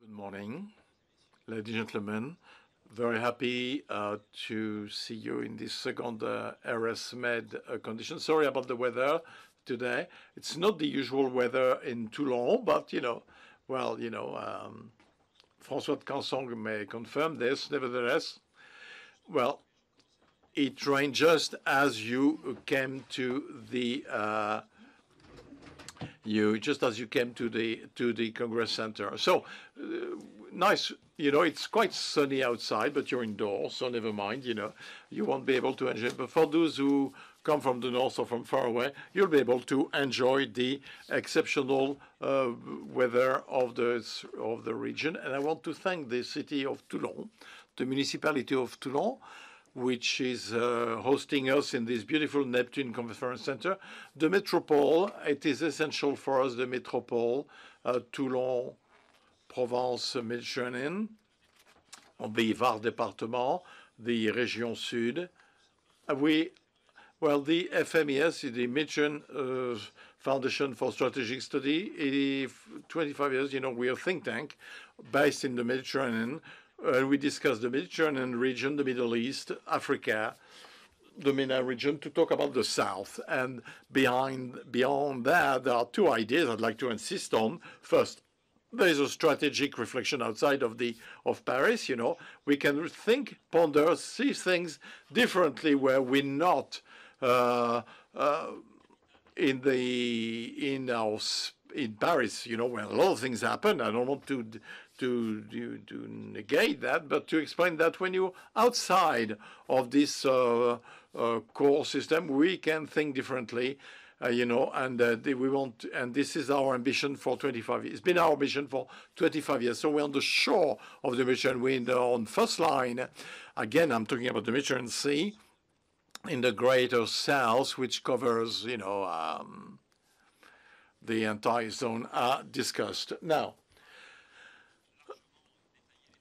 Good morning, ladies and gentlemen. Very happy to see you in this second RSMed condition. Sorry about the weather today. It's not the usual weather in Toulon, but François Canson may confirm this. Nevertheless, well, it rained just as you came to the Congress Center. So nice, it's quite sunny outside, but you're indoors, so never mind, you won't be able to enjoy it. But for those who come from the north or from far away, you'll be able to enjoy the exceptional weather of the region. And I want to thank the city of Toulon, the municipality of Toulon, which is hosting us in this beautiful Neptune Conference Center. The Metropole, it is essential for us, the Metropole, Toulon, Provence, Mediterranean, the Var département, the Région Sud. The FMES, the Mediterranean Foundation for Strategic Study, 25 years, we are a think tank based in the Mediterranean. We discussed the Mediterranean region, the Middle East, Africa, the MENA region, to talk about the South. And beyond that, there are two ideas I'd like to insist on. First, there is a strategic reflection outside of Paris. We can think, ponder, see things differently where we're not in Paris. Where a lot of things happen. I don't want to negate that, but to explain that when you're outside of this core system, we can think differently, and this is our ambition for 25 years. It's been our ambition for 25 years. So we're on the shore of the Mediterranean, we're on first line. Again, I'm talking about the Mediterranean Sea in the greater south, which covers, the entire zone discussed. Now,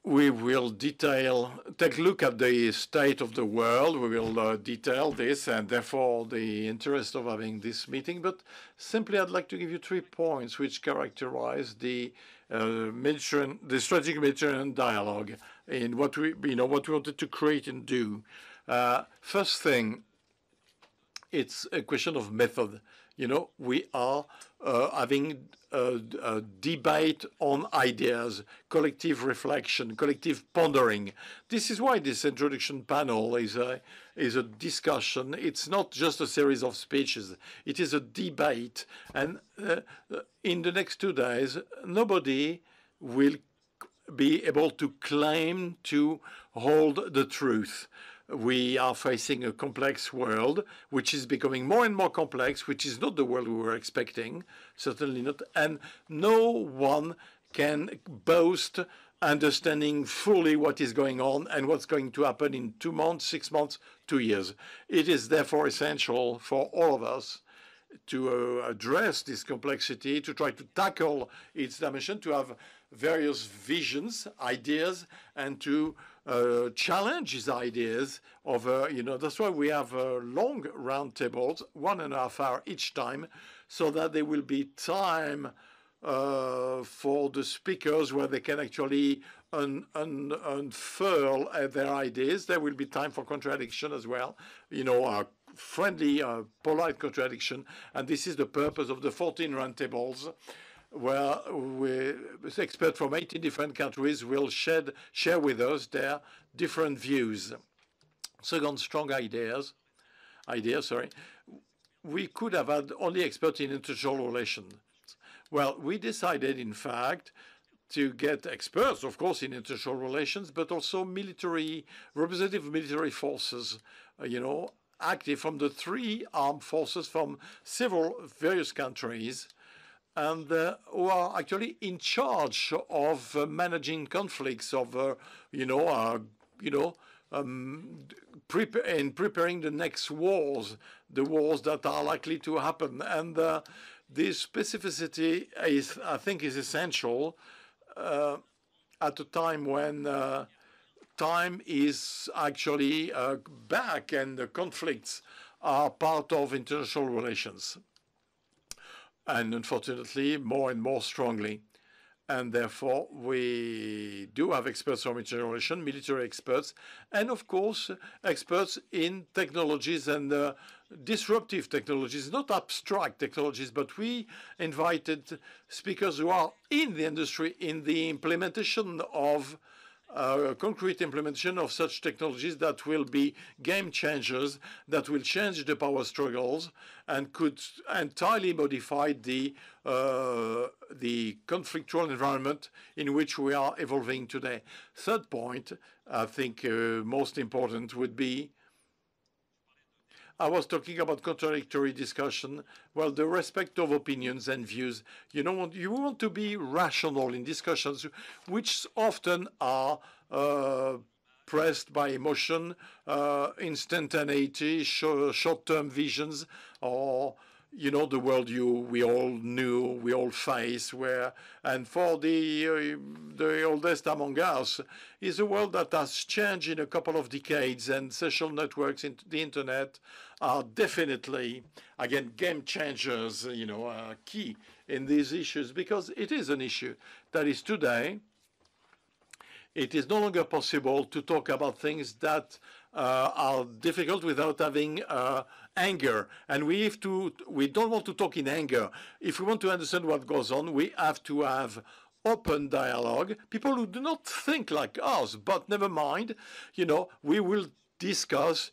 we will take a look at the state of the world. We will detail this, and therefore the interest of having this meeting. But simply, I'd like to give you 3 points which characterize the strategic Mediterranean dialogue in what we wanted to create and do. First thing, it's a question of method. We are having a debate on ideas, collective reflection, collective pondering. This is why this introduction panel is a discussion. It's not just a series of speeches. It is a debate. And in the next 2 days, nobody will be able to claim to hold the truth. We are facing a complex world, which is becoming more and more complex, which is not the world we were expecting, certainly not. And no one can boast understanding fully what is going on and what's going to happen in 2 months, 6 months, 2 years. It is therefore essential for all of us to address this complexity, to try to tackle its dimension, to have various visions, ideas, and to challenge these ideas over, that's why we have long round tables, 1.5 hours each time, so that there will be time for the speakers where they can actually unfurl their ideas. There will be time for contradiction as well, friendly, polite contradiction. And this is the purpose of the 14 round tables, where experts from 18 different countries will share with us their different views. Second, strong ideas. We could have had only experts in international relations. Well, we decided, in fact, to get experts, of course, in international relations, but also representative military forces, active from the 3 armed forces from various countries, and who are actually in charge of managing conflicts, of preparing the next wars, the wars that are likely to happen. And this specificity I think, is essential at a time when time is actually back and the conflicts are part of international relations. And unfortunately, more and more strongly. And therefore, we do have experts from international relations, military experts, and of course, experts in technologies and disruptive technologies, not abstract technologies, but we invited speakers who are in the industry, in the implementation of concrete implementation of such technologies that will be game changers, that will change the power struggles and could entirely modify the conflictual environment in which we are evolving today. Third point, I think most important would be, I was talking about contradictory discussion. Well, the respect of opinions and views. You want to be rational in discussions, which often are pressed by emotion, instantaneity, short-term visions, or the world we all knew, we all face, and for the oldest among us is a world that has changed in a couple of decades, and social networks, the internet, are definitely, again, game changers, key in these issues, because it is an issue that is today, it is no longer possible to talk about things that are difficult without having anger. And we don't want to talk in anger. If we want to understand what goes on, we have to have open dialogue. People who do not think like us, but never mind, we will discuss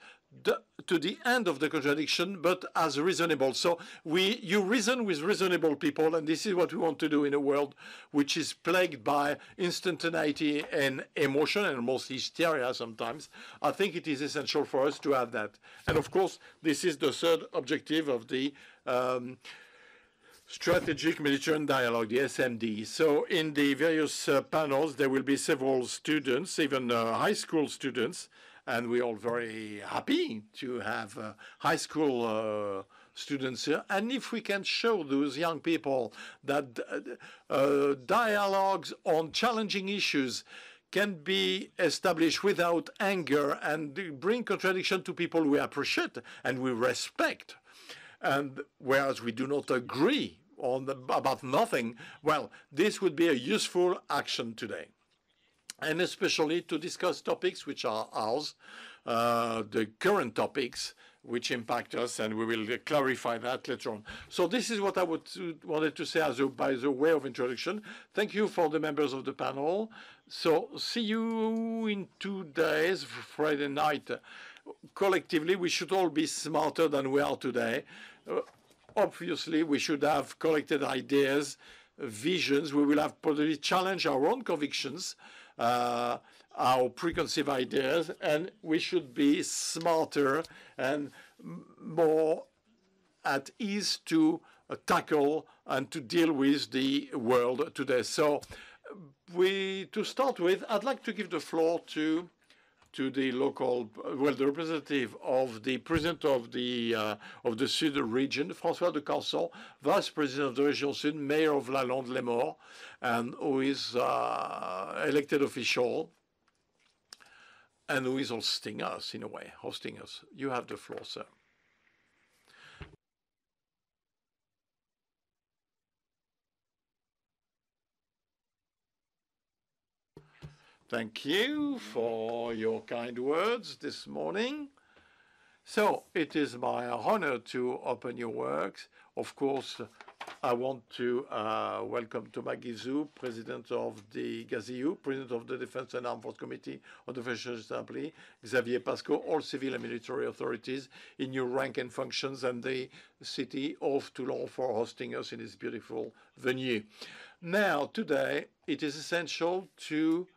to the end of the contradiction, but as reasonable. So you reason with reasonable people, and this is what we want to do in a world which is plagued by instantaneity and emotion, and almost hysteria sometimes. I think it is essential for us to have that. And of course, this is the third objective of the Strategic Mediterranean Dialogue, the SMD. So in the various panels, there will be several students, even high school students, and we're all very happy to have high school students here. And if we can show those young people that dialogues on challenging issues can be established without anger and bring contradiction to people we appreciate and we respect, and whereas we do not agree about nothing, well, this would be a useful action today. And especially to discuss topics which are ours, the current topics which impact us, and we will clarify that later on. So this is what I wanted to say by the way of introduction. Thank you for the members of the panel. So see you in 2 days, Friday night. Collectively, we should all be smarter than we are today. Obviously, we should have collected ideas, visions. We will have probably challenged our own convictions, our preconceived ideas, and we should be smarter and more at ease to tackle and to deal with the world today. So to start with, I'd like to give the floor to the local, the representative of the president of the Sud region, François de Canson, vice president of the Region Sud, mayor of Lalande-les-Morts, and who is elected official, and who is hosting us in a way, hosting us. You have the floor, sir. Thank you for your kind words this morning. So it is my honor to open your works. Of course, I want to welcome Thomas Guizou, President of the Gassilloud, President of the Defense and Armed Forces Committee of the Federal Assembly, Xavier Pasco, all civil and military authorities in your rank and functions, and the city of Toulon for hosting us in this beautiful venue. Now, today, it is essential to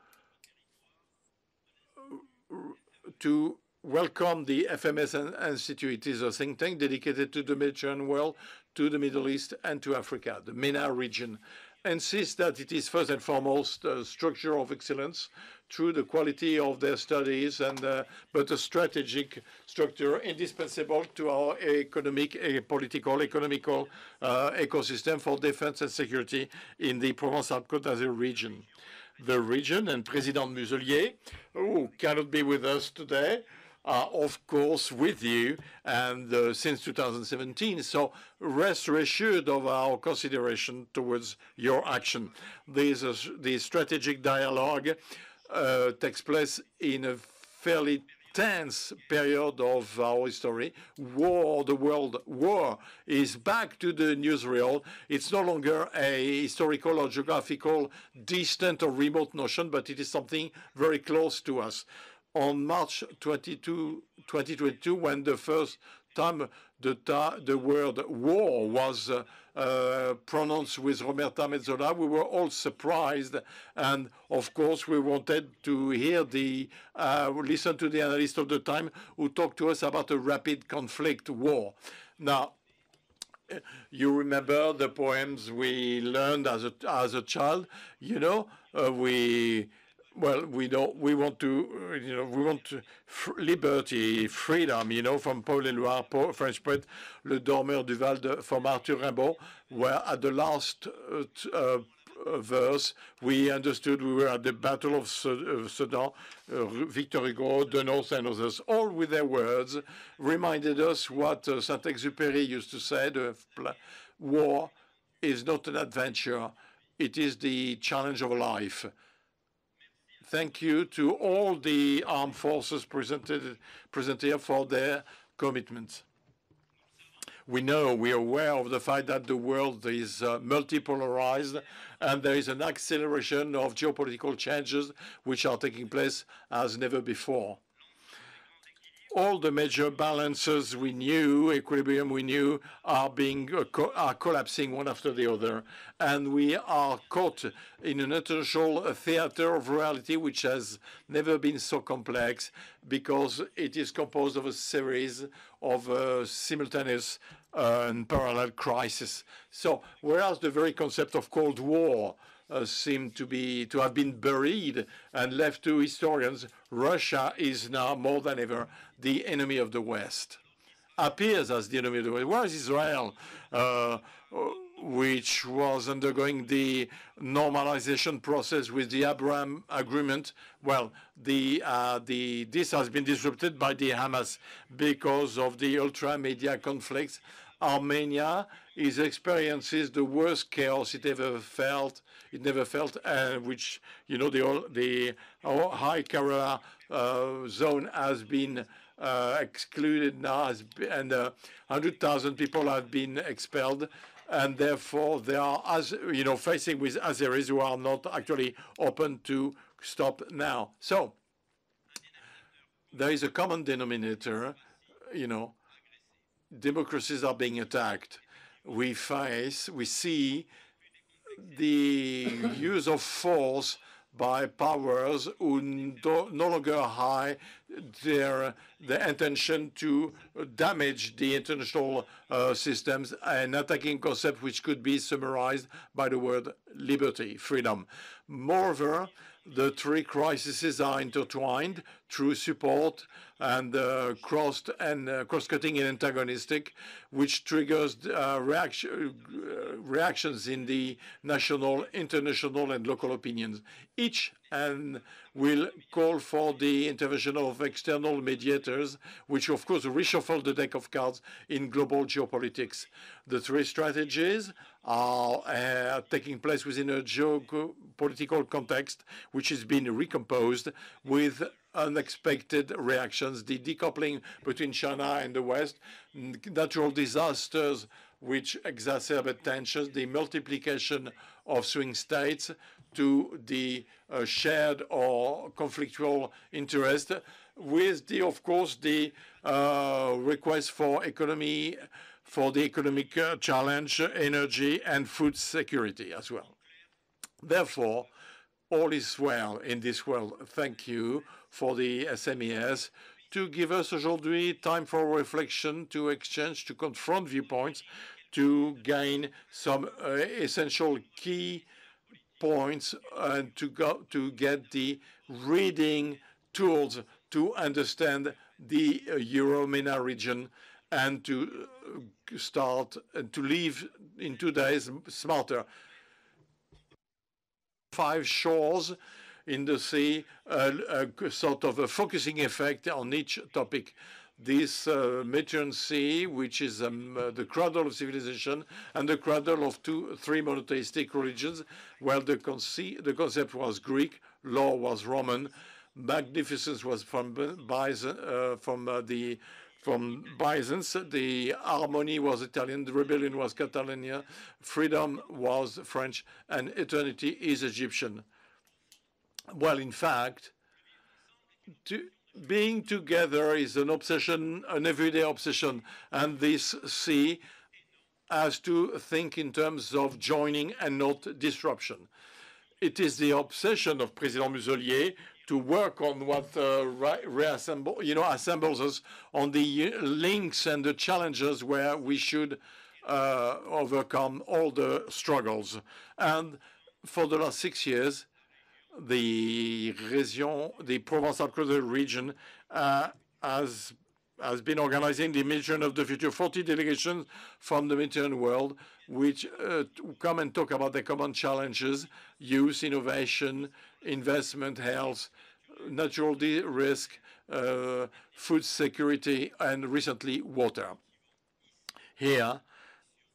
welcome the FMES Institute. It is a think tank dedicated to the Mediterranean world, to the Middle East, and to Africa. The MENA region insists that it is first and foremost a structure of excellence through the quality of their studies, and but a strategic structure indispensable to our economical ecosystem for defense and security in the Provence-Alpes-Côte d'Azur region. The region and President Muselier, who cannot be with us today, are, of course, with you, and since 2017. So rest assured of our consideration towards your action. The strategic dialogue takes place in a fairly tense period of our history. The world war is back to the newsreel. It's no longer a historical or geographical distant or remote notion, but it is something very close to us. On March 22, 2022, when the first time the word war was pronounced with Roberta Metsola, we were all surprised, and of course we wanted to hear listen to the analyst of the time who talked to us about a rapid conflict war. Now, you remember the poems we learned as a child, you know, we want liberty, freedom, you know, from Paul Éluard, French poet, Le Dormeur du Val from Arthur Rimbaud, where at the last verse, we understood we were at the Battle of Sedan, Victor Hugo, Denos, and others, all with their words, reminded us what Saint-Exupéry used to say, war is not an adventure, it is the challenge of life. Thank you to all the armed forces present here for their commitment. We are aware of the fact that the world is multipolarized, and there is an acceleration of geopolitical changes which are taking place as never before. All the major balances we knew, equilibrium we knew, are collapsing one after the other, and we are caught in an international theater of reality which has never been so complex, because it is composed of a series of simultaneous and parallel crises. So, whereas the very concept of Cold War seem to have been buried and left to historians, Russia is now more than ever the enemy of the West, appears as the enemy of the West. Where is Israel, which was undergoing the normalization process with the Abraham Agreement? Well, this has been disrupted by the Hamas because of the ultra-media conflicts. Armenia experiences the worst chaos it never felt, which, you know, the High Karabakh zone has been excluded now, and 100,000 people have been expelled, and therefore they are, as you know, facing with Azeris who are not actually open to stop now. So there is a common denominator, you know. Democracies are being attacked. We see the use of force by powers who no longer hide their intention to damage the international systems, an attacking concept which could be summarized by the word liberty, freedom. Moreover, the three crises are intertwined through support and cross-cutting and antagonistic, which triggers reactions in the national, international, and local opinions. Each and will call for the intervention of external mediators, which of course reshuffle the deck of cards in global geopolitics. The three strategies are taking place within a geopolitical context which has been recomposed with unexpected reactions, the decoupling between China and the West, natural disasters which exacerbate tensions, the multiplication of swing states to the shared or conflictual interest, with of course, the request for the economic challenge, energy, and food security as well. Therefore, all is well in this world. Thank you for the FMES to give us aujourd'hui time for reflection, to exchange, to confront viewpoints, to gain some essential key points, and to get the reading tools to understand the Euro-MENA region, and to start and to live in 2 days smarter. 5 shores in the sea, a sort of a focusing effect on each topic. This Mediterranean Sea, which is the cradle of civilization and the cradle of three monotheistic religions, well, the concept was Greek, law was Roman, magnificence was from Byzance, the harmony was Italian, the rebellion was Catalonia, freedom was French, and eternity is Egyptian. Well, in fact, being together is an obsession, an everyday obsession, and this sea has to think in terms of joining and not disruption. It is the obsession of President Muselier to work on what assembles us on the links and the challenges where we should overcome all the struggles. And for the last 6 years, the Provence-Alpes region has been organizing the Mission of the Future, 40 delegations from the Mediterranean world, which come and talk about the common challenges: youth, innovation, investment, health, natural risk, food security, and recently water. Here,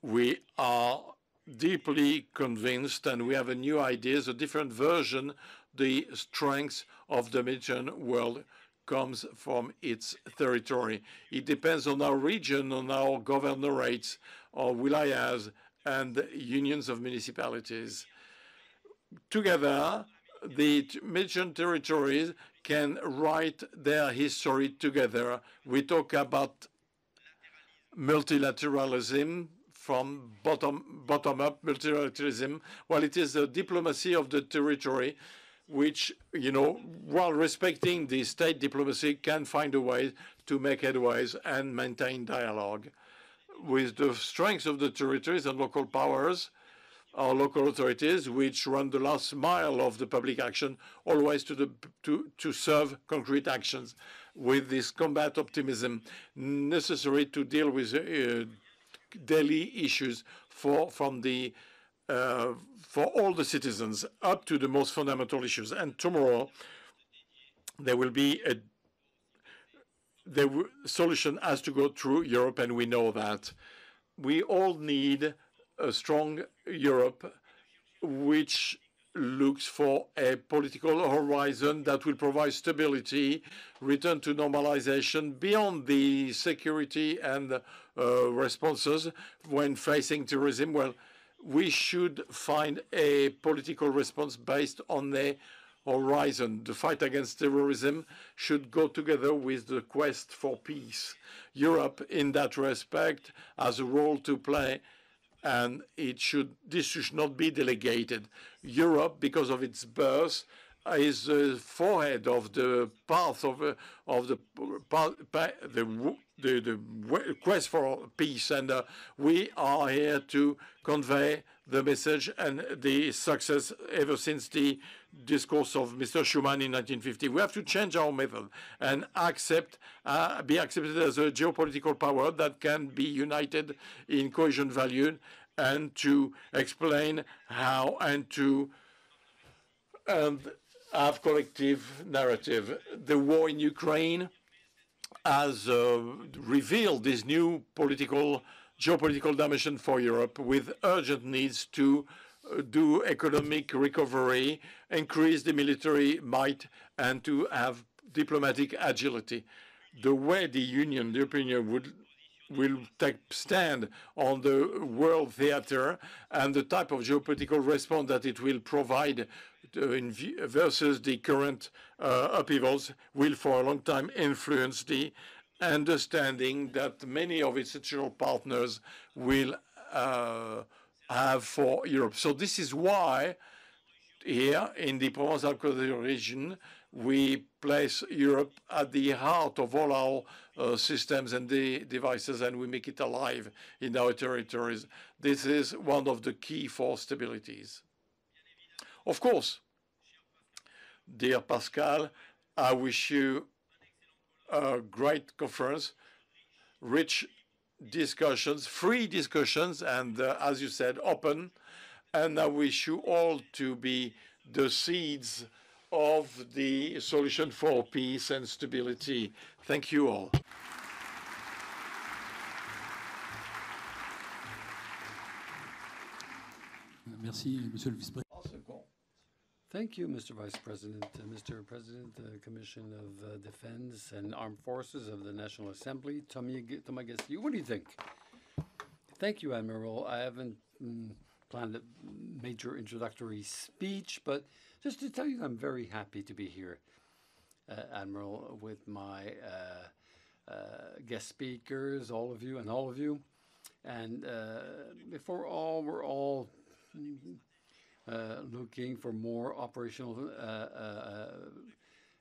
we are deeply convinced, and we have a new ideas, a different version. The strength of the Mediterranean world comes from its territory. It depends on our region, on our governorates, our wilayas, and unions of municipalities. Together, the Mediterranean territories can write their history together. We talk about multilateralism, from bottom-up multilateralism. Well, it is the diplomacy of the territory, which, while respecting the state diplomacy, can find a way to make headways and maintain dialogue. With the strength of the territories and local powers, our local authorities, which run the last mile of the public action, always to serve concrete actions. With this combat optimism necessary to deal with daily issues for all the citizens, up to the most fundamental issues. And tomorrow, there will be the solution has to go through Europe, and we know that. We all need a strong Europe which looks for a political horizon that will provide stability, return to normalization beyond the security and responses when facing terrorism. Well, we should find a political response based on the horizon. The fight against terrorism should go together with the quest for peace. Europe, in that respect, has a role to play, and this should not be delegated. Europe, because of its birth, is the forehead of the path of the quest for peace, and we are here to convey the message and the success ever since the discourse of Mr. Schuman in 1950. We have to change our method and be accepted as a geopolitical power that can be united in cohesion value, and to explain how and to have collective narrative. The war in Ukraine has revealed this new geopolitical dimension for Europe, with urgent needs to do economic recovery, increase the military might, and to have diplomatic agility. The way the European Union will take stand on the world theater and the type of geopolitical response that it will provide versus the current upheavals will for a long time influence the understanding that many of its institutional partners will have for Europe. So this is why here in the Provence-Alpes region, we place Europe at the heart of all our systems and the devices, and we make it alive in our territories. This is one of the key for stabilities. Of course, dear Pascal, I wish you a great conference, rich discussions, free discussions, and as you said, open. And I wish you all to be the seeds of the solution for peace and stability. Thank you all. Merci, Monsieur le Vice-Président. Thank you, Mr. Vice President. Mr. President, the Commission of Defense and Armed Forces of the National Assembly, Thomas Gassilloud. What do you think? Thank you, Admiral. I haven't planned a major introductory speech, but just to tell you I'm very happy to be here, Admiral, with my guest speakers, all of you. And before all, we're all looking for more operational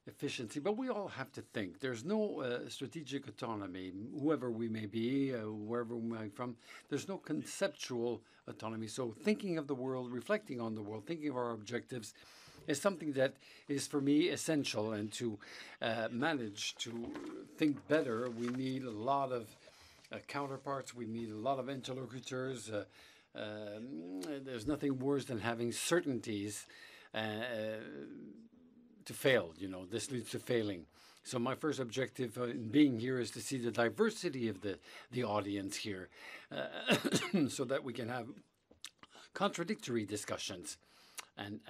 efficiency, but we all have to think. There's no strategic autonomy, whoever we may be, wherever we might from. There's no conceptual autonomy. So thinking of the world, reflecting on the world, thinking of our objectives is something that is, for me, essential. And to manage to think better, we need a lot of counterparts. We need a lot of interlocutors. There's nothing worse than having certainties to fail. This leads to failing. So my first objective in being here is to see the diversity of the audience here so that we can have contradictory discussions and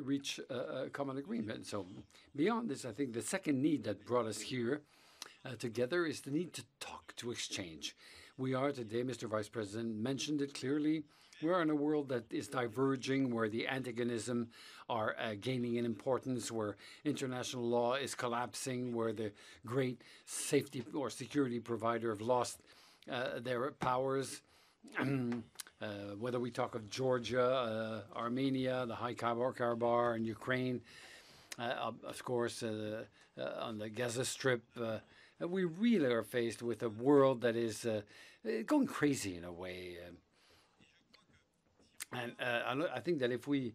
reach a common agreement. So beyond this, I think the second need that brought us here together is the need to talk, to exchange. We are today, Mr. Vice President mentioned it clearly, we're in a world that is diverging, where the antagonism are gaining in importance, where international law is collapsing, where the great safety or security provider have lost their powers. Whether we talk of Georgia, Armenia, the High Karabakh, and Ukraine, of course, on the Gaza Strip, we really are faced with a world that is going crazy in a way. And I think that if we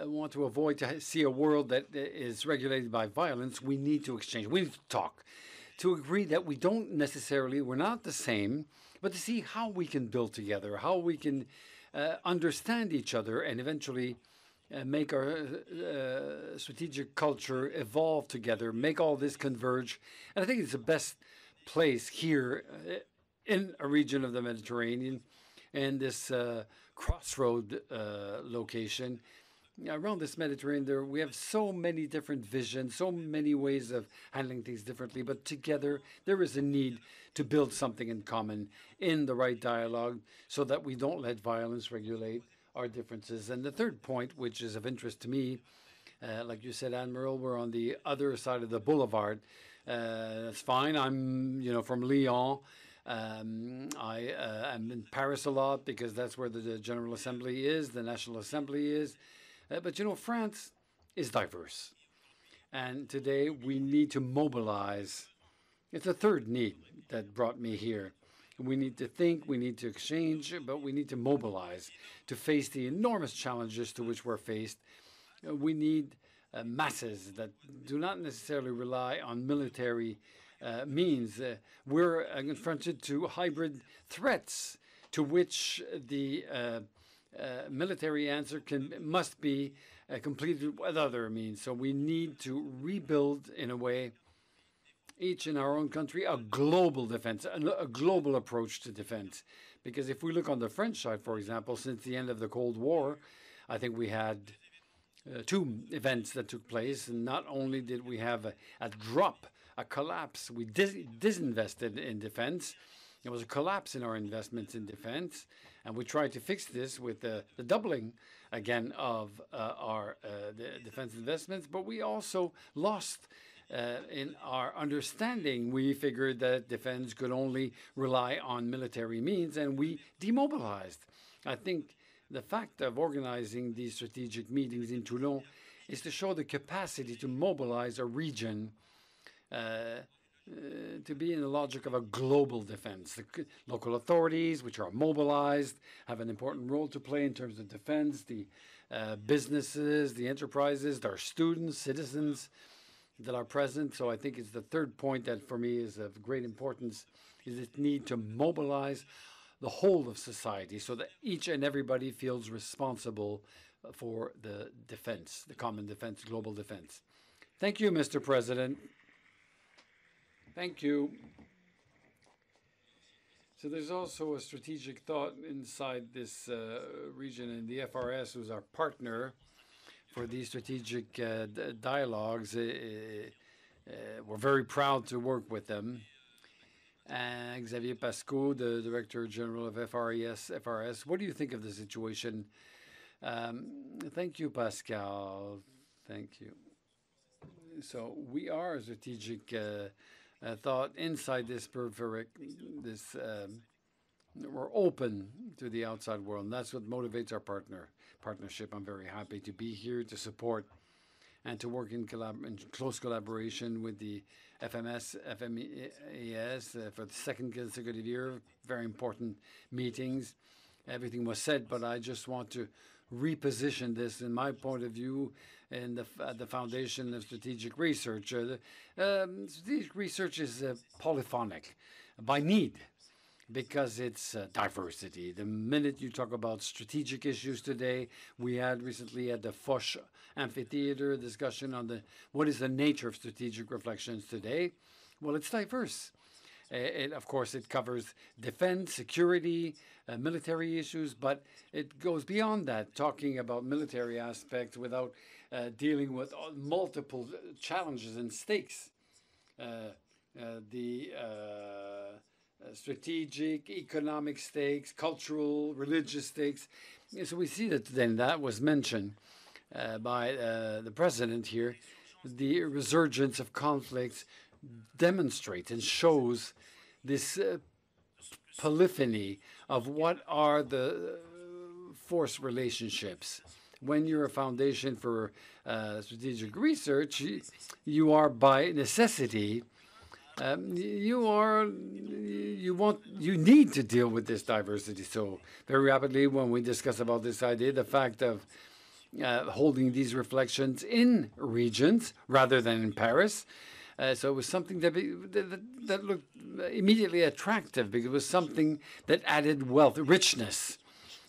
want to avoid to see a world that is regulated by violence, we need to exchange. We need to talk, to agree that we're not the same, but to see how we can build together, how we can understand each other, and eventually make our strategic culture evolve together, make all this converge. And I think it's the best place here in a region of the Mediterranean, and this crossroad location. Around this Mediterranean, we have so many different visions, so many ways of handling things differently, but together there is a need to build something in common in the right dialogue so that we don't let violence regulate our differences. And the third point, which is of interest to me, like you said, Admiral, we're on the other side of the boulevard. That's fine. I'm, from Lyon. I'm in Paris a lot because that's where the General Assembly is, the National Assembly is. But France is diverse. And today we need to mobilize. It's a third need that brought me here. We need to think, we need to exchange, but we need to mobilize to face the enormous challenges to which we're faced. We need masses that do not necessarily rely on military means. We're confronted to hybrid threats to which the military answer must be completed with other means. So we need to rebuild, in a way, each in our own country, a global defense, a global approach to defense. Because if we look on the French side, for example, since the end of the Cold War, I think we had two events that took place. And not only did we have a drop, a collapse, we disinvested in defense. There was a collapse in our investments in defense. And we tried to fix this with the doubling, again, of our defense investments. But we also lost in our understanding. We figured that defense could only rely on military means, and we demobilized. I think the fact of organizing these strategic meetings in Toulon is to show the capacity to mobilize a region to be in the logic of a global defense. The local authorities, which are mobilized, have an important role to play in terms of defense. The businesses, the enterprises, our students, citizens that are present. So I think it's the third point that for me is of great importance, is this need to mobilize the whole of society so that each and everybody feels responsible for the defense, the common defense, global defense. Thank you, Mr. President. Thank you. So there's also a strategic thought inside this region, and the FRS, who's our partner for these strategic dialogues. We're very proud to work with them. And Xavier Pasco, the Director General of FRS, what do you think of the situation? Thank you, Pascal. Thank you. So we are a strategic thought inside this periphery. We're open to the outside world, and that's what motivates our partnership. I'm very happy to be here to support and to work in close collaboration with the FMES for the second consecutive year. Very important meetings. Everything was said, but I just want to reposition this in my point of view in the foundation of strategic research. Strategic research is polyphonic by need, because it's diversity. The minute you talk about strategic issues today, we had recently at the Foch Amphitheater a discussion on what is the nature of strategic reflections today. Well, it's diverse. Of course, it covers defense, security, military issues, but it goes beyond that, talking about military aspects without dealing with multiple challenges and stakes. Strategic, economic stakes, cultural, religious stakes. So we see that then that was mentioned by the president here. The resurgence of conflicts demonstrates and shows this polyphony of what are the force relationships. When you're a foundation for strategic research, you are by necessity you need to deal with this diversity. So very rapidly, when we discuss about this idea, the fact of holding these reflections in regions rather than in Paris. So it was something that looked immediately attractive, because it was something that added wealth, richness,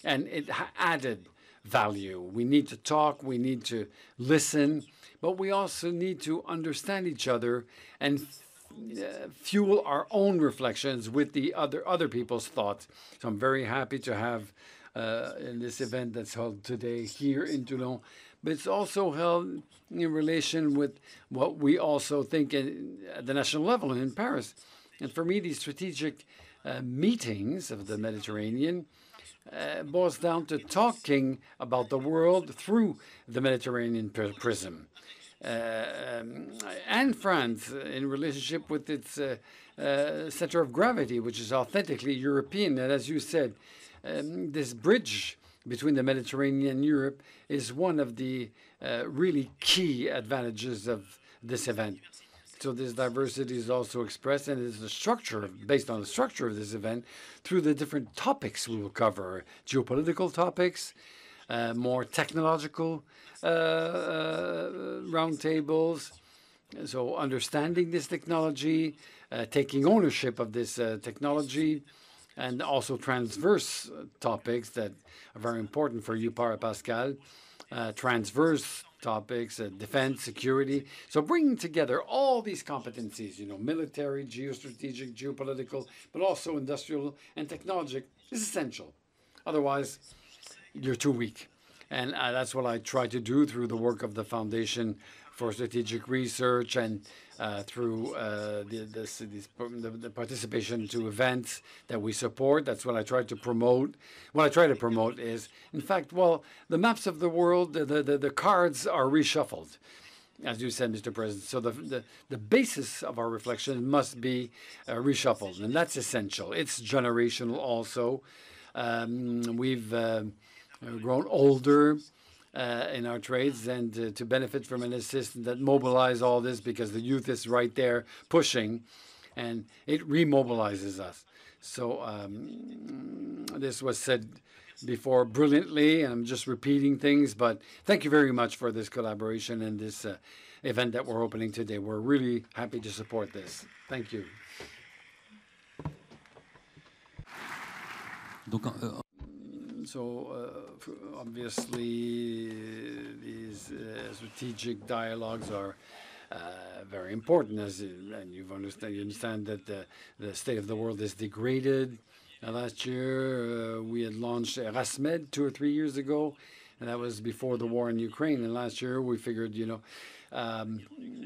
and it added value. We need to talk, we need to listen, but we also need to understand each other and fuel our own reflections with the other people's thoughts. So I'm very happy to have in this event that's held today here in Toulon, but it's also held in relation with what we also think at the national level and in Paris. And for me, these strategic meetings of the Mediterranean boils down to talking about the world through the Mediterranean prism. And France, in relationship with its center of gravity, which is authentically European. And as you said, this bridge between the Mediterranean and Europe is one of the really key advantages of this event. So this diversity is also expressed, and it is the structure, based on the structure of this event, through the different topics we will cover: geopolitical topics, more technological roundtables. So understanding this technology, taking ownership of this technology, and also transverse topics that are very important for you, Pascal. Transverse topics, defense, security. So bringing together all these competencies, military, geostrategic, geopolitical, but also industrial and technological, is essential. Otherwise, you're too weak. And that's what I try to do through the work of the Foundation for Strategic Research and through the participation to events that we support. That's what I try to promote. What I try to promote is, in fact, the maps of the world, the cards are reshuffled, as you said, Mr. President. So the basis of our reflection must be reshuffled, and that's essential. It's generational also. We've grown older in our trades, and to benefit from an assistant that mobilize all this, because the youth is right there pushing, and it remobilizes us. So this was said before brilliantly, and I'm just repeating things, but thank you very much for this collaboration and this event that we're opening today. We're really happy to support this. Thank you. Obviously, these strategic dialogues are very important, and you understand that the state of the world is degraded. Last year, we had launched RSMed 2 or 3 years ago, and that was before the war in Ukraine. And last year, we figured, a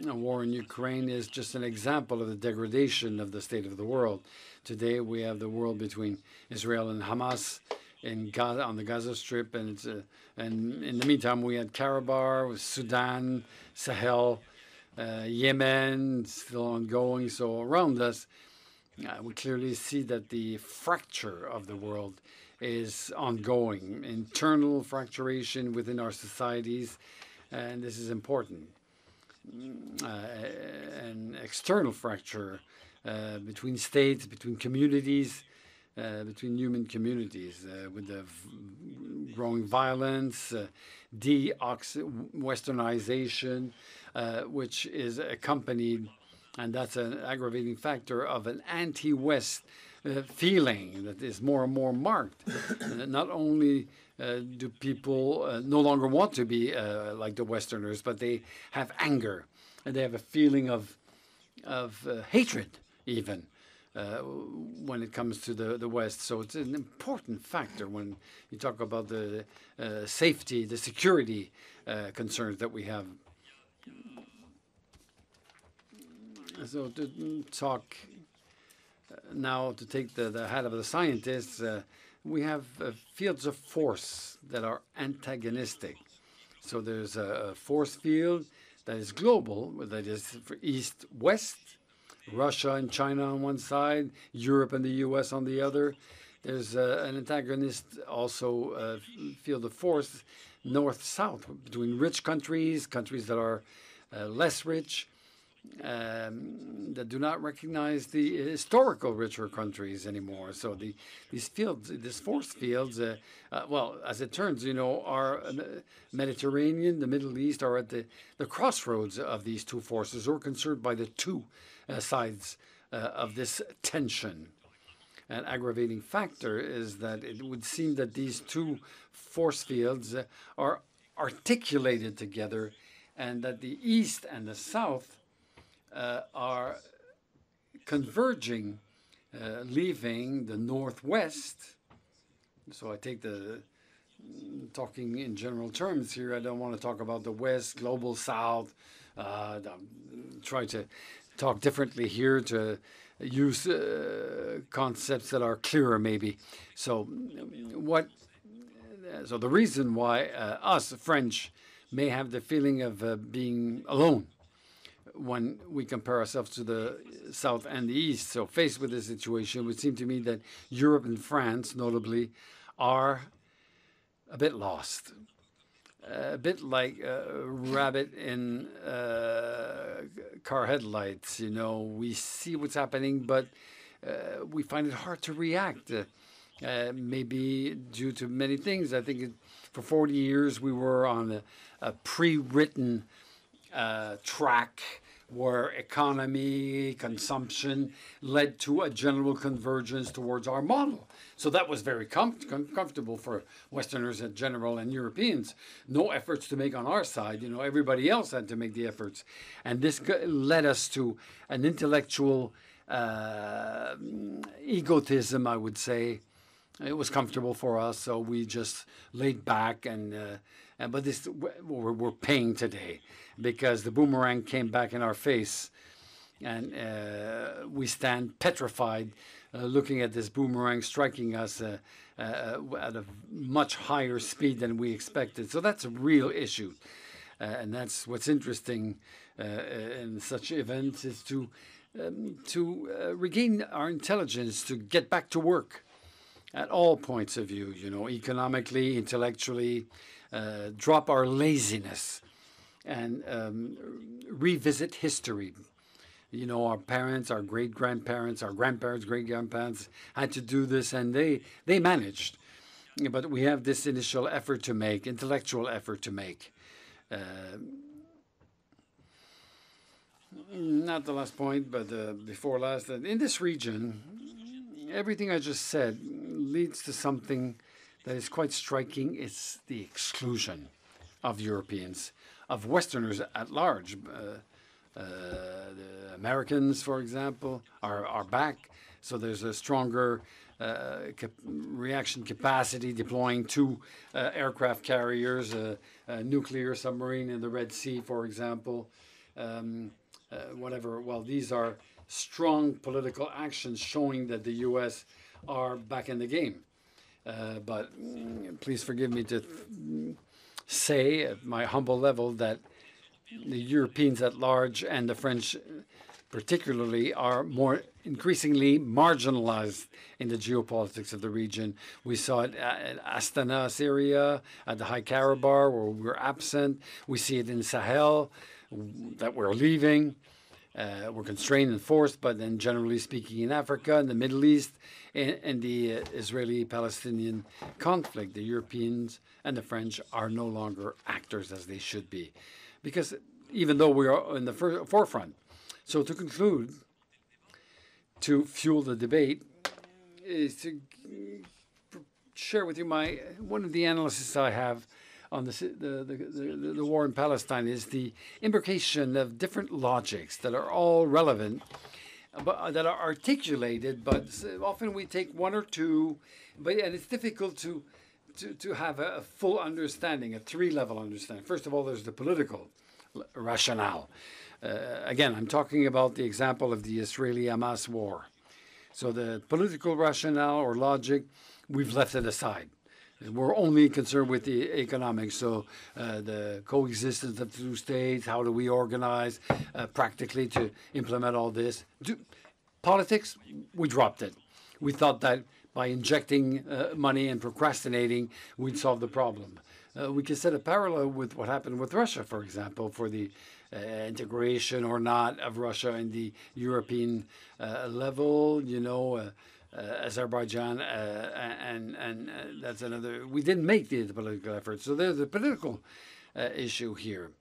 war in Ukraine is just an example of the degradation of the state of the world. Today, we have the world between Israel and Hamas in Gaza, on the Gaza Strip, and in the meantime, we had Karabakh, Sudan, Sahel, Yemen, still ongoing. So around us, we clearly see that the fracture of the world is ongoing, internal fracturation within our societies, and this is important. An external fracture between states, between communities, between human communities, with the growing violence, de-Westernization, which is accompanied, and that's an aggravating factor of an anti-West feeling that is more and more marked. Not only do people no longer want to be like the Westerners, but they have anger, and they have a feeling of hatred even when it comes to the West. So it's an important factor when you talk about the safety, the security concerns that we have. So to talk now, to take the hat of the scientists, we have fields of force that are antagonistic. So there's a force field that is global, that is for East-West, Russia and China on one side, Europe and the US on the other. There's an antagonist also field of force, north-south, between rich countries, countries that are less rich, that do not recognize the historical richer countries anymore. So these fields, these force fields, well, as it turns, our Mediterranean, the Middle East are at the crossroads of these two forces. We're concerned by the two sides of this tension. An aggravating factor is that it would seem that these two force fields are articulated together, and that the East and the South are converging, leaving the Northwest. So I take talking in general terms here. I don't want to talk about the West, global South. Try to talk differently here to use concepts that are clearer, maybe. So the reason why us French may have the feeling of being alone when we compare ourselves to the South and the East. So faced with this situation, it would seem to me that Europe and France, notably, are a bit lost. A bit like a rabbit in car headlights. We see what's happening, but we find it hard to react. Maybe due to many things. I think for 40 years we were on a pre-written track where economy, consumption led to a general convergence towards our model. So that was very comfortable for Westerners in general and Europeans. No efforts to make on our side. Everybody else had to make the efforts. And this led us to an intellectual egotism, I would say. It was comfortable for us, so we just laid back. But this we're paying today, because the boomerang came back in our face, and we stand petrified looking at this boomerang striking us at a much higher speed than we expected. So that's a real issue, and that's what's interesting in such events, is to regain our intelligence, to get back to work at all points of view, economically, intellectually, drop our laziness, and revisit history. Our parents, our great-grandparents, our grandparents, great-grandparents had to do this, and they managed. But we have this initial effort to make, intellectual effort to make. Not the last point, but before last. In this region, everything I just said leads to something that is quite striking is the exclusion of Europeans, of Westerners at large. The Americans, for example, are back, so there's a stronger reaction capacity, deploying 2 aircraft carriers, a nuclear submarine in the Red Sea, for example. Whatever. Well, these are strong political actions showing that the U.S. are back in the game. But please forgive me to say, at my humble level, that the Europeans at large and the French particularly are more increasingly marginalized in the geopolitics of the region. We saw it at Astana, Syria, at the High Karabakh, where we're absent. We see it in Sahel, that we're leaving. We're constrained and forced, but then generally speaking in Africa, in the Middle East, and the Israeli-Palestinian conflict, the Europeans and the French are no longer actors as they should be. Because even though we are in the forefront. So to conclude, to fuel the debate, is to share with you one of the analyses I have on the war in Palestine is the imbrication of different logics that are all relevant, but that are articulated, but often we take 1 or 2, and it's difficult to have a full understanding, a 3-level understanding. First of all, there's the political rationale. Again, I'm talking about the example of the Israeli-Hamas war. So the political rationale or logic, we've left it aside. We're only concerned with the economics. So the coexistence of 2 states, how do we organize practically to implement all this? Politics, we dropped it. We thought that by injecting money and procrastinating, we'd solve the problem. We can set a parallel with what happened with Russia, for example, for the integration or not of Russia in the European level, Azerbaijan, and that's another. We didn't make the political effort. So there's a political issue here.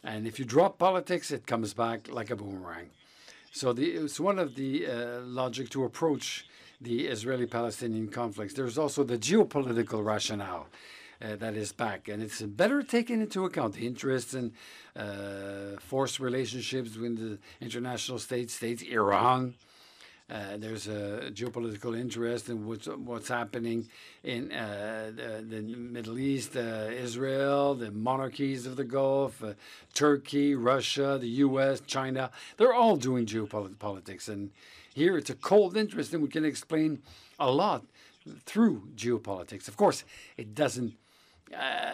And if you drop politics, it comes back like a boomerang. So it's one of the logic to approach the Israeli-Palestinian conflicts. There's also the geopolitical rationale that is back, and it's better taken into account the interests and forced relationships between the international states, Iran. There's a geopolitical interest in what's happening in the Middle East, Israel, the monarchies of the Gulf, Turkey, Russia, the U.S., China. They're all doing geopolitics, and here it's a cold interest, and we can explain a lot through geopolitics. Of course, it doesn't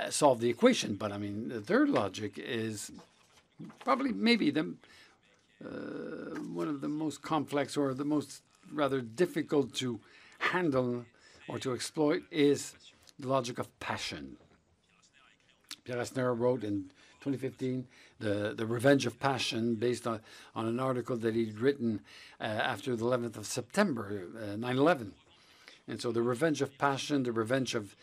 solve the equation, but I mean, the third logic is probably maybe one of the most complex or the most rather difficult to handle or to exploit is the logic of passion. Pierre Asner wrote in 2015 the Revenge of Passion, based on an article that he'd written after the 11th of September, 9/11. And so the revenge of passion, the revenge of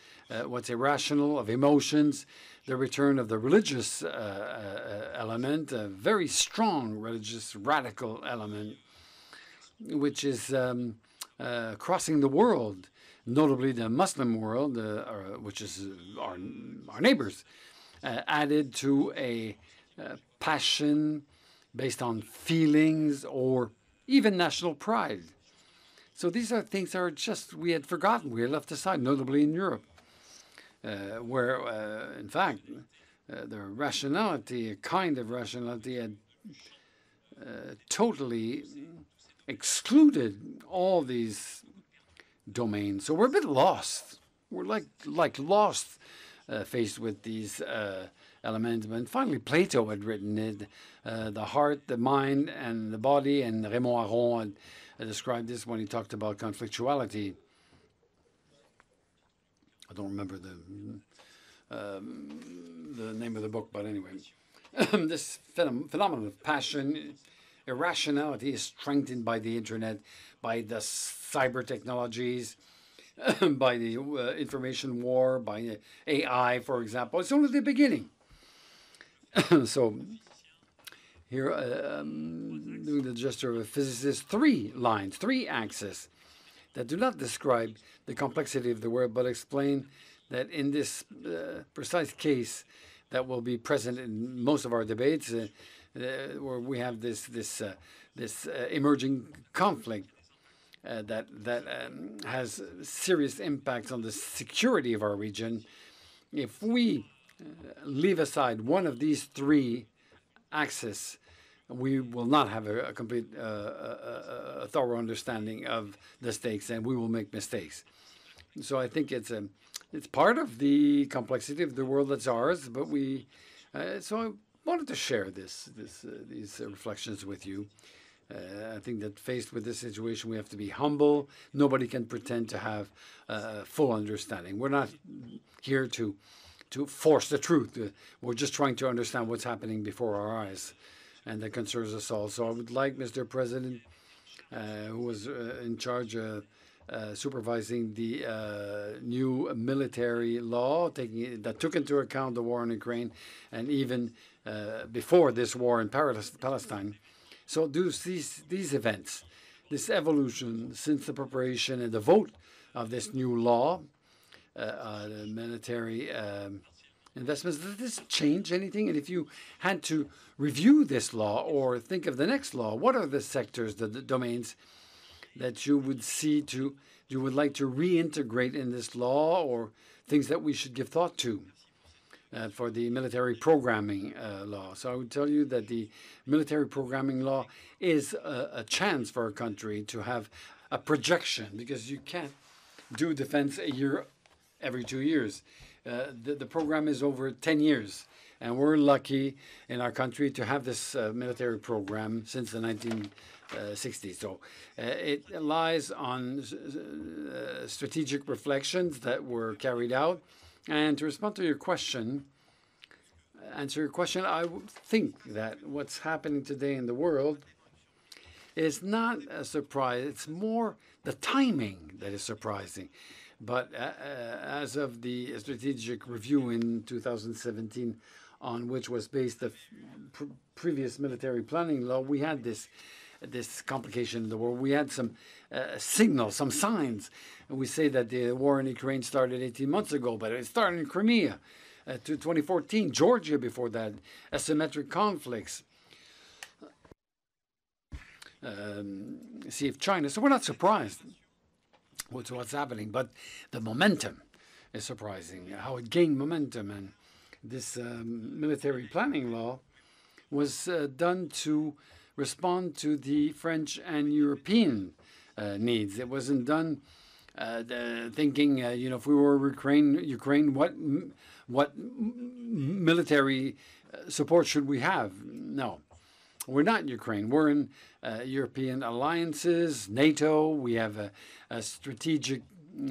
what's irrational, of emotions, the return of the religious element, a very strong religious radical element, which is crossing the world, notably the Muslim world, which is our neighbors, added to a passion based on feelings or even national pride. So these are things that are just, we had forgotten, we had left aside, notably in Europe, where, in fact, the rationality, a kind of rationality, had totally excluded all these domains. So we're a bit lost. We're like lost faced with these elements. And finally, Plato had written it, the heart, the mind, and the body, and Raymond Aron had described this when he talked about conflictuality. I don't remember the name of the book, but anyway, this phenomenon of passion, irrationality is strengthened by the internet, by the cyber technologies, by the information war, by AI, for example. It's only the beginning. So here, doing the gesture of a physicist, 3 lines, 3 axes. that do not describe the complexity of the world, but explain that in this precise case that will be present in most of our debates, where we have this emerging conflict that has serious impacts on the security of our region. If we leave aside one of these three axes, we will not have a complete, thorough understanding of the stakes, and we will make mistakes. So I think it's part of the complexity of the world that's ours. But so I wanted to share these reflections with you. I think that faced with this situation, we have to be humble. Nobody can pretend to have full understanding. We're not here to force the truth. We're just trying to understand what's happening before our eyes, and that concerns us all. So I would like Mr. President, who was in charge of supervising the new military law that took into account the war in Ukraine, and even before this war in Palestine. So these events, this evolution since the preparation and the vote of this new law, the military investments, does this change anything? And if you had to review this law or think of the next law, what are the sectors, the domains that you would like to reintegrate in this law, or things that we should give thought to for the military programming law? So I would tell you that the military programming law is a chance for our country to have a projection, because you can't do defense a year every 2 years. The program is over 10 years, and we're lucky in our country to have this military program since the 1960s. So it lies on strategic reflections that were carried out. And to respond to your question, I would think that what's happening today in the world is not a surprise. It's more the timing that is surprising. But as of the strategic review in 2017, on which was based the previous military planning law, we had this complication in the world. We had some signals, some signs. And we say that the war in Ukraine started 18 months ago, but it started in Crimea to 2014, Georgia before that, asymmetric conflicts, Sea of China. So we're not surprised with what's happening, but the momentum is surprising, how it gained momentum. And this military planning law was done to respond to the French and European needs. It wasn't done thinking, if we were Ukraine, what military support should we have? No, we're not Ukraine. We're in European alliances, NATO. We have a strategic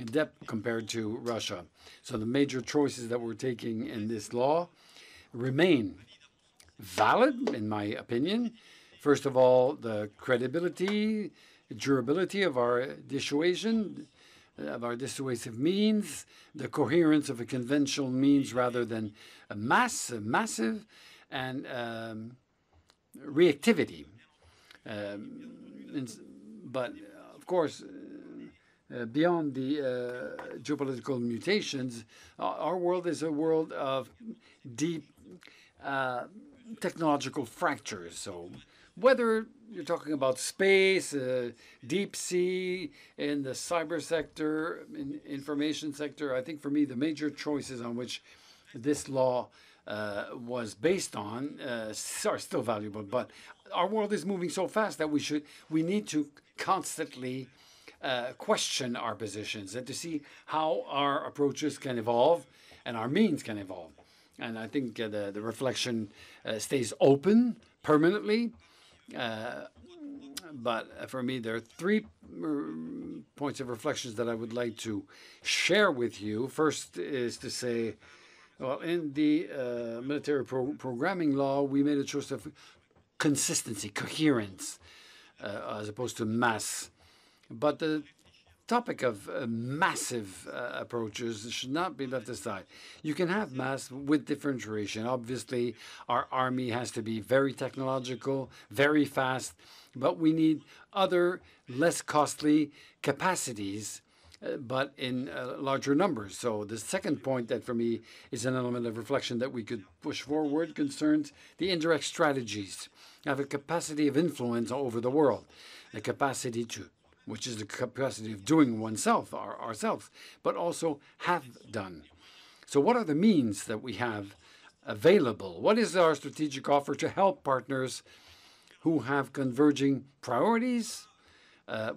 depth compared to Russia. So the major choices that we're taking in this law remain valid, in my opinion. First of all, the credibility, durability of our dissuasion, of our dissuasive means, the coherence of a conventional means rather than a massive, and reactivity. But of course, beyond the geopolitical mutations, our world is a world of deep technological fractures. So whether you're talking about space, deep sea, in the cyber sector, in information sector, I think for me the major choices on which this law was based on are still valuable. But our world is moving so fast that we need to constantly question our positions and to see how our approaches can evolve and our means can evolve. And I think the reflection stays open permanently. But for me, there are three points of reflections that I would like to share with you. First is to say, well, in the military programming law, we made a choice of consistency, coherence, as opposed to mass. But the topic of massive approaches should not be left aside. You can have mass with differentiation. Obviously, our army has to be very technological, very fast, but we need other less costly capacities, but in larger numbers. So the second point that for me is an element of reflection that we could push forward concerns the indirect strategies. Have a capacity of influence over the world, the capacity to, which is the capacity of doing oneself, ourselves, but also have done. So what are the means that we have available? What is our strategic offer to help partners who have converging priorities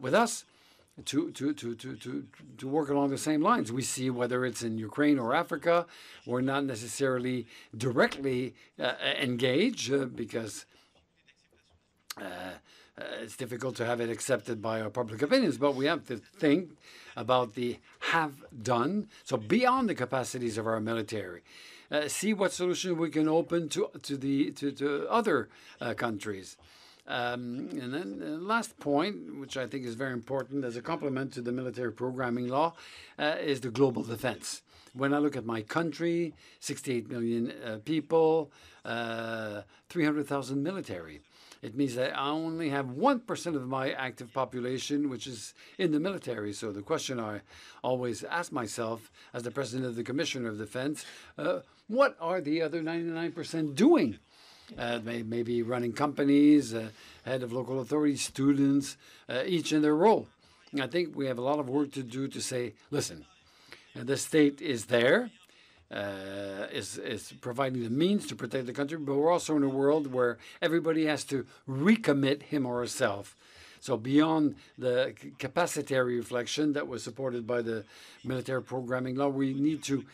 with us to work along the same lines? We see whether it's in Ukraine or Africa, we're not necessarily directly engaged because it's difficult to have it accepted by our public opinions, but we have to think about the have done. So beyond the capacities of our military, see what solution we can open to other countries. And then the last point, which I think is very important as a complement to the military programming law, is the global defense. When I look at my country, 68 million people, 300,000 military. It means that I only have 1% of my active population, which is in the military. So the question I always ask myself as the president of the Commissioner of Defense, what are the other 99% doing? Maybe running companies, head of local authorities, students, each in their role. And I think we have a lot of work to do to say, listen, the state is there, is providing the means to protect the country, but we're also in a world where everybody has to recommit him or herself. So beyond the capacitary reflection that was supported by the military programming law, we need to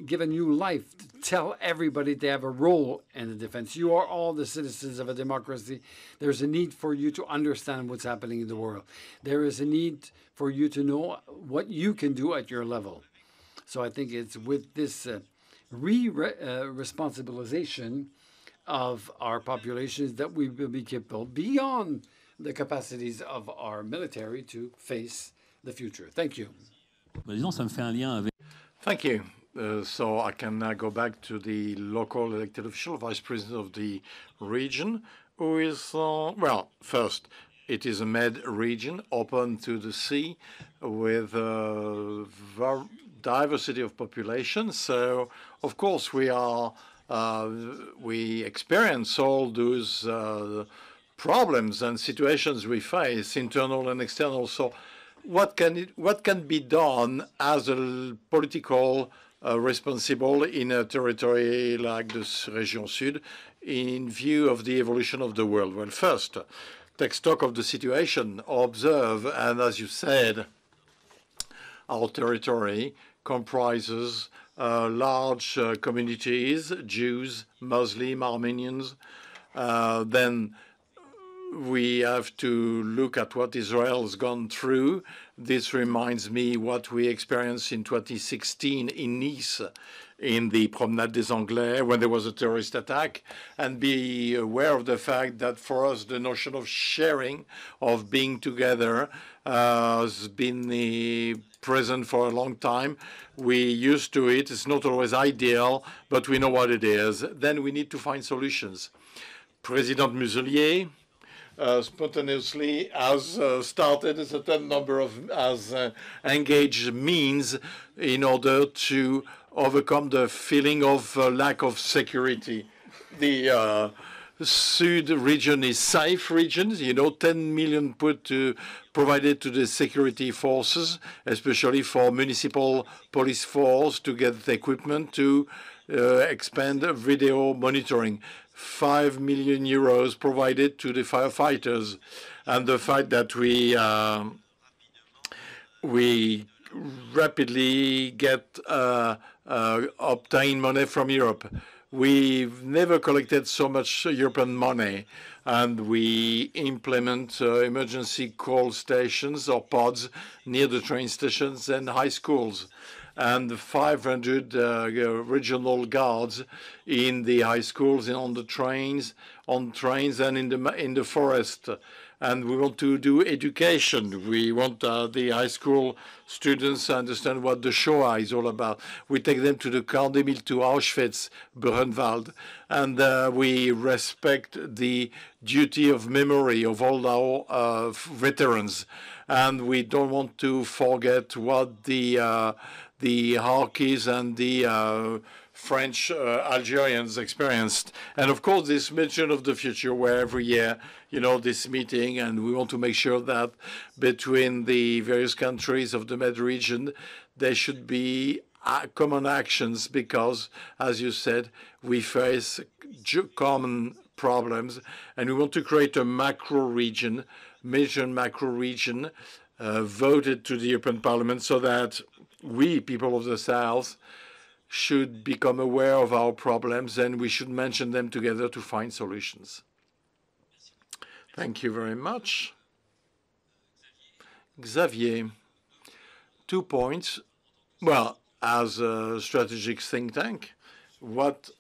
give a new life, tell everybody they have a role in the defense. You are all the citizens of a democracy. There's a need for you to understand what's happening in the world. There is a need for you to know what you can do at your level. So I think it's with this responsibilization of our populations that we will be capable, beyond the capacities of our military, to face the future. Thank you. Thank you. So I can now go back to the local elected official, vice president of the region, who is, well, first, it is a med region open to the sea with diversity of population. So, of course, we experience all those problems and situations we face, internal and external. So what can be done as a political responsible in a territory like this Région Sud in view of the evolution of the world? Well, first, take stock of the situation, observe, and as you said, our territory comprises large communities, Jews, Muslim, Armenians. Then we have to look at what Israel has gone through. This reminds me what we experienced in 2016 in Nice, in the Promenade des Anglais, when there was a terrorist attack, and be aware of the fact that for us, the notion of sharing, of being together, has been present for a long time. We used to it. It's not always ideal, but we know what it is. Then we need to find solutions. President Muselier spontaneously has started a certain number of engaged means in order to overcome the feeling of lack of security. The Sud region is safe region, 10 million provided to the security forces, especially for municipal police force to get the equipment to expand video monitoring. 5 million euros provided to the firefighters, and the fact that we rapidly obtain money from Europe. We've never collected so much European money, and we implement emergency call stations or pods near the train stations and high schools. and 500 regional guards in the high schools and on trains and in the forest. And we want to do education. We want the high school students to understand what the Shoah is all about. We take them to the camp des Mille, to Auschwitz, Buchenwald, and we respect the duty of memory of all our veterans. And we don't want to forget what the Harkis and the French Algerians experienced. And of course, this mission of the future, where every year, this meeting, and we want to make sure that between the various countries of the Med region, there should be common actions because, as you said, we face common problems, and we want to create a macro region, major macro region, voted to the European Parliament so that we, people of the South, should become aware of our problems, and we should mention them together to find solutions. Thank you very much. Xavier, 2 points. Well, as a strategic think tank, what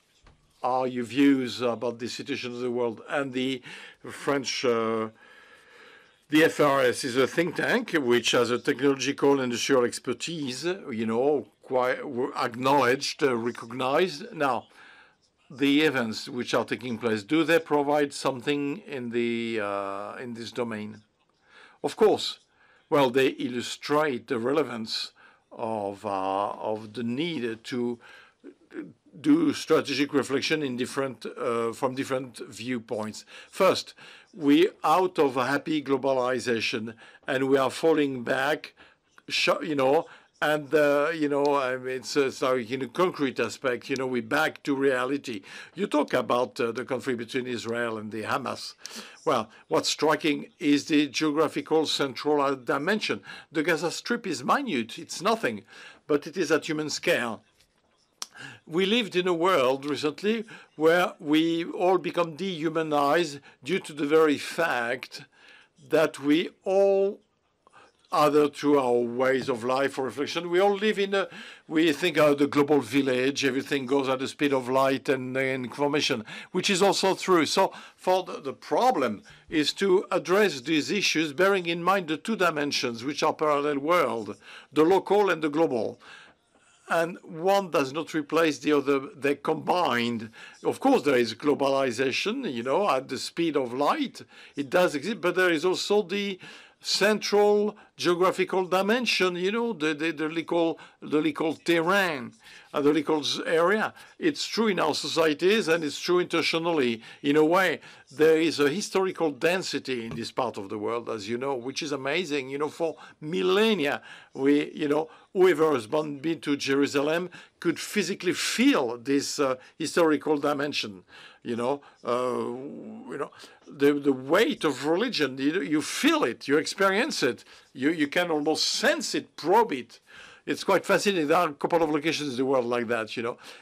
are your views about the situation of the world? And the French, the FRS is a think tank which has a technological and industrial expertise, quite acknowledged, recognized. Now, the events which are taking place, do they provide something in this domain? Of course. Well, they illustrate the relevance of the need to do strategic reflection in from different viewpoints. First, we out of a happy globalization, and we are falling back, and it's like in a concrete aspect, we're back to reality. You talk about the conflict between Israel and the Hamas. Well, what's striking is the geographical central dimension. The Gaza Strip is minute, it's nothing, but it is at human scale. We lived in a world recently where we all become dehumanized due to the very fact that we all, either through our ways of life or reflection, we all live we think of the global village, everything goes at the speed of light and information, which is also true. So for the problem is to address these issues, bearing in mind the two dimensions, which are parallel world, the local and the global. And one does not replace the other, they're combined. Of course, there is globalization, at the speed of light. It does exist, but there is also the central geographical dimension, the legal terrain, the legal area. It's true in our societies, and it's true internationally. In a way, there is a historical density in this part of the world, as you know, which is amazing. For millennia, whoever has been to Jerusalem could physically feel this historical dimension. The weight of religion, you feel it, you experience it, you can almost sense it, probe it. It's quite fascinating. There are a couple of locations in the world like that,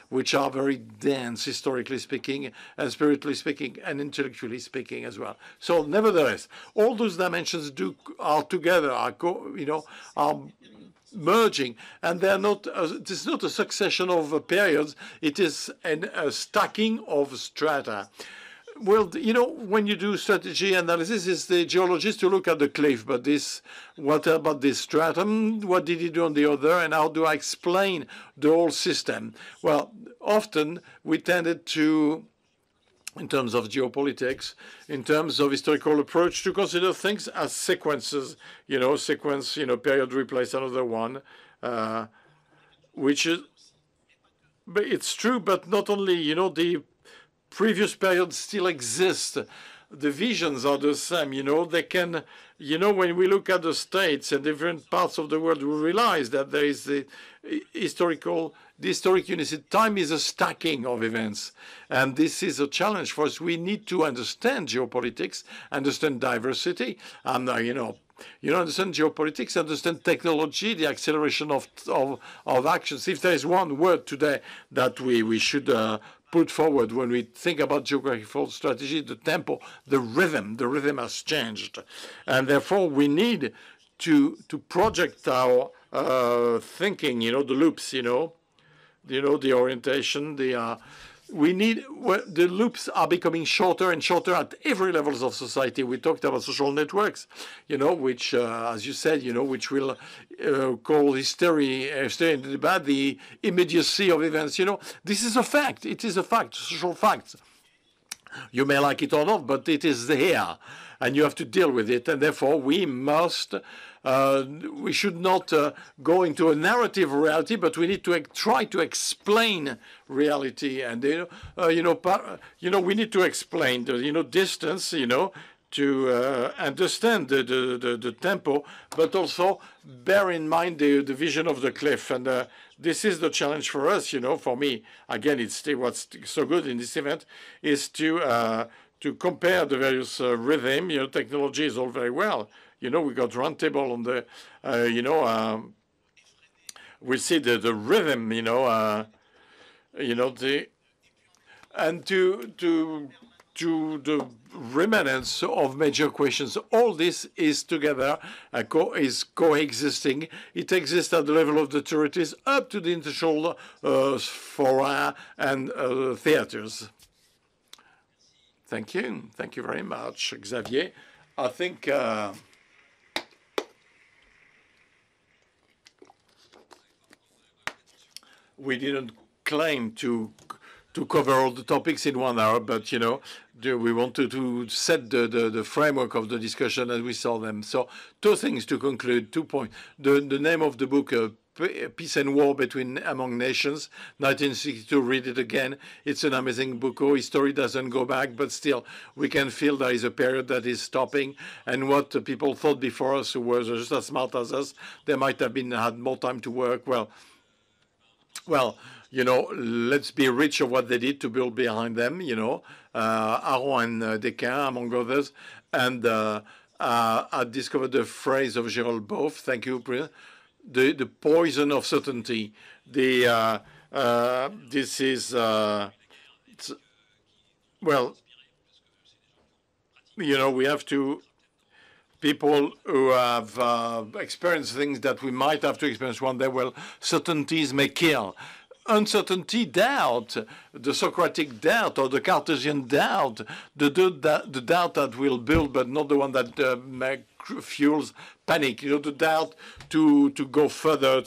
which are very dense, historically speaking, and spiritually speaking, and intellectually speaking as well. So nevertheless, all those dimensions are together, are merging, and they're not. It is not a succession of periods. It is a stacking of strata. Well, when you do strategy analysis, it's the geologist to look at the cliff, but what about this stratum? What did he do on the other, and how do I explain the whole system? Well, often we tended to, in terms of geopolitics, in terms of historical approach, to consider things as sequences, period replace another one, which is, but it's true, but not only, the previous periods still exist. The visions are the same, they can, when we look at the states and different parts of the world, we realize that there is the historic unity. Time is a stacking of events, and this is a challenge for us. We need to understand geopolitics, understand diversity, and understand geopolitics, understand technology, the acceleration of actions. If there is one word today that we should put forward when we think about geographical strategy, the tempo, the rhythm has changed, and therefore we need to project our thinking, the loops, the orientation, the loops are becoming shorter and shorter at every levels of society. We talked about social networks, which, as you said, which will call hysteria about the immediacy of events. This is a fact. It is a fact, social facts. You may like it or not, but it is here, and you have to deal with it. And therefore, we should not go into a narrative reality, but we need to try to explain reality. And we need to explain the distance, to understand the tempo, but also bear in mind the vision of the cliff. And this is the challenge for us, for me. Again, it's what's so good in this event is to compare the various rhythm. Technology is all very well. We got roundtable on the, we see the rhythm, and to the remnants of major questions. All this is together, is coexisting. It exists at the level of the territories up to the international fora and theaters. Thank you. Thank you very much, Xavier. I think we didn't claim to cover all the topics in 1 hour, but we wanted to set the framework of the discussion as we saw them. So 2 things to conclude, 2 points. The name of the book, Peace and War Among Nations, 1962, read it again. It's an amazing book. History doesn't go back, but still we can feel there is a period that is stopping. And what people thought before us, who were just as smart as us, they might have had more time to work. Well, let's be rich of what they did to build behind them, Aron and Desquin, among others. And I discovered the phrase of Gérald Boff, thank you, the poison of certainty. This is, we have to, people who have experienced things that we might have to experience one day, certainties may kill. Uncertainty, doubt, the Socratic doubt or the Cartesian doubt, the doubt that will build, but not the one that fuels panic. The doubt to go further,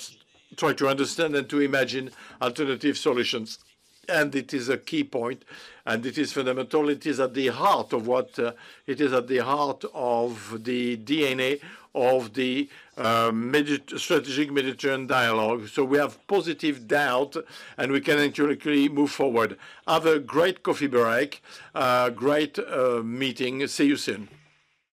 try to understand and to imagine alternative solutions. And it is a key point, and it is fundamental. It is at the heart of what it is at the heart of the DNA of the strategic Mediterranean dialogue. So we have positive doubt, and we can actually move forward. Have a great coffee break, great meeting. See you soon.